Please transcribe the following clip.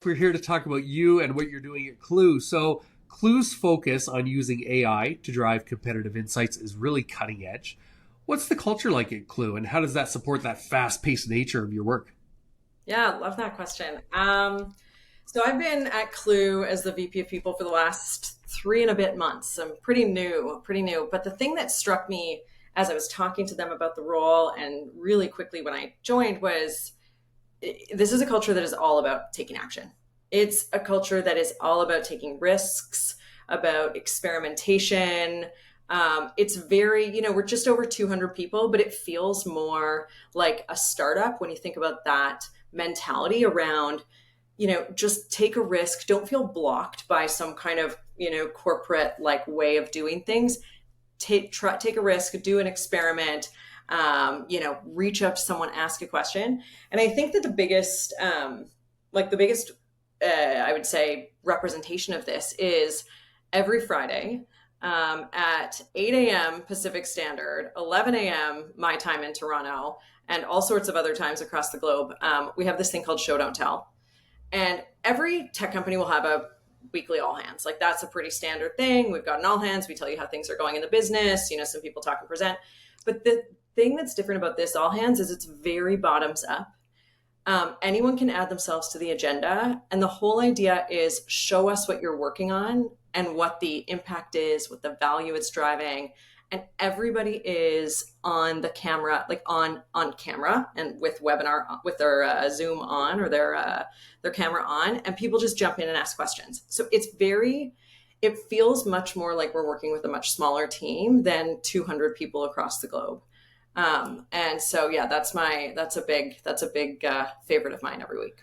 We're here to talk about you and what you're doing at Klue. So, Klue's focus on using AI to drive competitive insights is really cutting edge. What's the culture like at Klue, and how does that support that fast paced nature of your work? Yeah, love that question. So I've been at Clue as the VP of People for the last three and a bit months. I'm pretty new, pretty new. But the thing that struck me as I was talking to them about the role and really quickly when I joined was this is a culture that is all about taking action. It's a culture that is all about taking risks, about experimentation. It's very, we're just over 200 people, but it feels more like a startup when you think about that mentality around, just take a risk. Don't feel blocked by some kind of, corporate like way of doing things. Take a risk, do an experiment, reach up to someone, ask a question. And I think that the biggest, I would say, representation of this is every Friday at 8 a.m. Pacific Standard, 11 a.m. my time in Toronto, and all sorts of other times across the globe. We have this thing called Show Don't Tell. And every tech company will have a weekly all hands. Like that's a pretty standard thing. We've got an all hands. We tell you how things are going in the business. Some people talk and present. But the thing that's different about this all hands is it's very bottoms up. Anyone can add themselves to the agenda. And the whole idea is show us what you're working on and what the impact is, what the value it's driving. And everybody is on the camera, like on camera and with webinar, with their Zoom on or their camera on, and people just jump in and ask questions. So it feels much more like we're working with a much smaller team than 200 people across the globe. And so, yeah, that's a big favorite of mine every week.